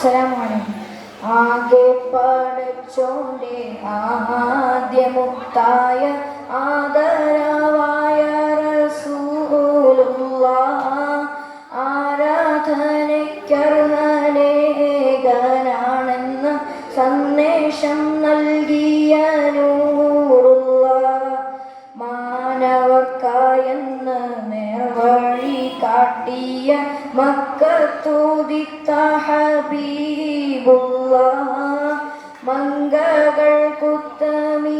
അസ്സലാമലൈക്കും. ആകെ പടച്ചോന്റെ ആദ്യമുക്തായ ആദരവായ റസൂലുള്ളാഹ് ആരാധനയ്ക്കർഹനേകനാണെന്ന സന്ദേശം നൽകിയ നൂറുള്ളാഹ് മാനവർക്കായെന്ന് നേർവഴി കാട്ടിയ മക്കത്തുദിത്ത ഹബീബുള്ളാഹ് മംഗകൾ കുത്തമിയാമിന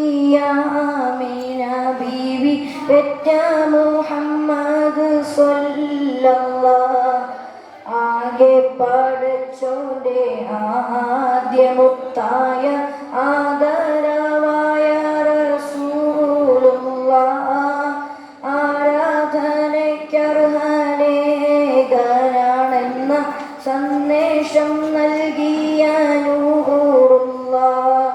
ബീവി പെറ്റ മുഹമ്മദ് സ്വല്ലല്ലാഹ് ആകെ പടച്ചോന്റെ ആദ്യമുക്തായ ആദരവായ റസൂലുള്ളാഹ് ആരാധനയ്ക്കർഹനേകനാണെന്ന സന്ദേശം നൽകിയ നൂറുള്ളാഹ്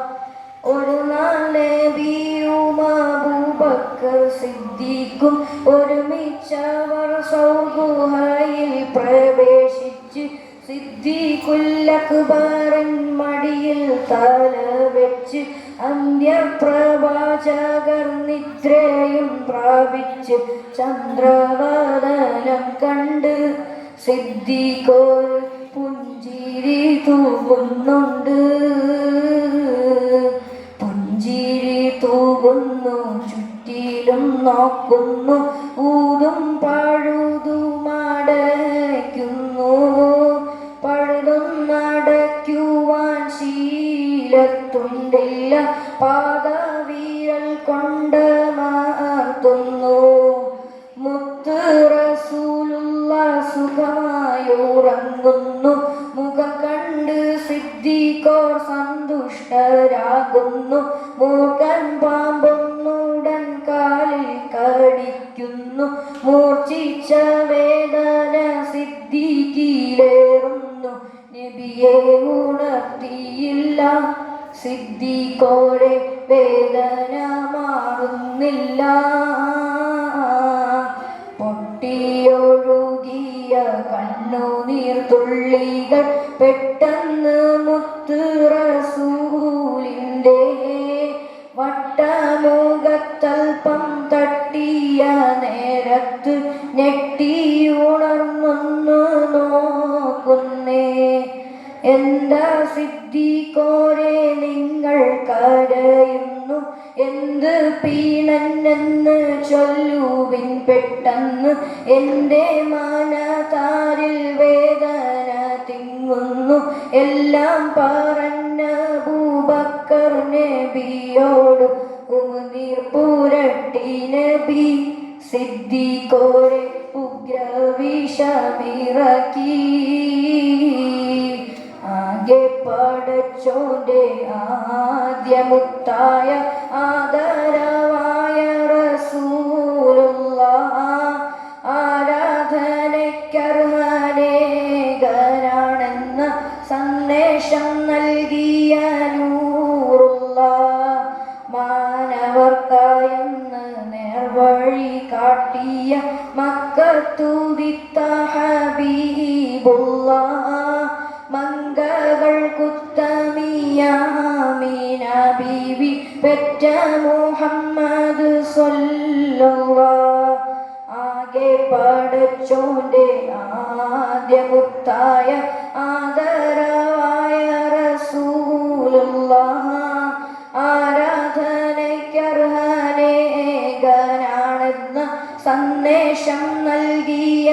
ഒരു നാൾ നബിയും അബൂബക്കർ സിദ്ദീഖും ഒരുമിച്ചവർ സൗഗുഹയിൽ പ്രവേശിച്ച് സിദ്ദീഖുൽ അക്ബറിൻ മടിയിൽ തല വെച്ച് അന്ത്യപ്രവാചകർ നിദ്രയും പ്രാപിച്ച് ചന്ദ്രവദനം കണ്ട് സിദ്ദീഖൊരു പുഞ്ചിരി തൂകുന്നുണ്ട്. പുഞ്ചിരി തൂകുന്നു, ചുറ്റിലും നോക്കുന്നു, ഊതും പഴുതുമടയ്ക്കുന്നു. പഴുതും നടയ്ക്കുവാൻ ശീലത്തുണ്ടില്ല, പാദവിരൽ കൊണ്ടമർത്തുന്നു. മുത്ത് റസൂലുള്ള സുഖമായുറങ്ങുന്നു, മുഖം കണ്ട് സിദ്ദീഖോർ സന്തുഷ്ടരാകുന്നു. മൂർഖൻ പാമ്പൊന്നുടൻ കാലിൽ കടിക്കുന്നു, മൂർച്ഛിച്ച വേദന സിദ്ദീഖിലേറുന്നു. നബിയെ ഉണർത്തിയില്ല, സിദ്ദീഖോരെ വേദന മാറുന്നില്ല. പൊട്ടിയൊഴുകിയ കണ്ണുനീർത്തുള്ളികൾ പെട്ടെന്ന് മുത്ത് റസൂലിന്റെ വട്ടമുഖത്തൽപ്പം തട്ടിയ നേരത്ത് ഞെട്ടിയുണർന്നൊന്നു നോക്കുന്നേ. എന്താ സിദ്ദീഖോരെ നിങ്ങൾ കരയുന്നു, എന്ത് പീണനെന്ന് ചൊല്ലുവിൻ പെട്ടെന്ന്. എൻ്റെ മനതാരിൽ വേദന തിങ്ങുന്നു, എല്ലാം പറഞ്ഞ അബൂബക്കർ നബിയോട് ഉമിനീർ പുരട്ടി നബി. സിദ്ദീഖോരെ ഉഗ്രവിഷമിറക്കി. ആകെ പടച്ചോന്റെ ആദ്യമുക്തായ ആദരവായ റസൂലുള്ളാഹ് ആരാധനയ്ക്കർഹനേകനാണെന്ന സന്ദേശം നൽകിയ നൂറുള്ളാഹ് മാനവർക്കായെന്ന് നേർവഴി കാട്ടിയ മക്കത്തുദിത്ത ഹബീബുള്ളാഹ് മംഗകൾ കുത്തമിയാമിന ബീവി പെറ്റ മുഹമ്മദ് സ്വല്ലല്ലാഹ് ആകെ പടച്ചോന്റെ ആദ്യമുക്തായ ആദരവായ റസൂലുള്ളാഹ് ആരാധനയ്ക്കർഹനേകനാണെന്ന സന്ദേശം നൽകിയ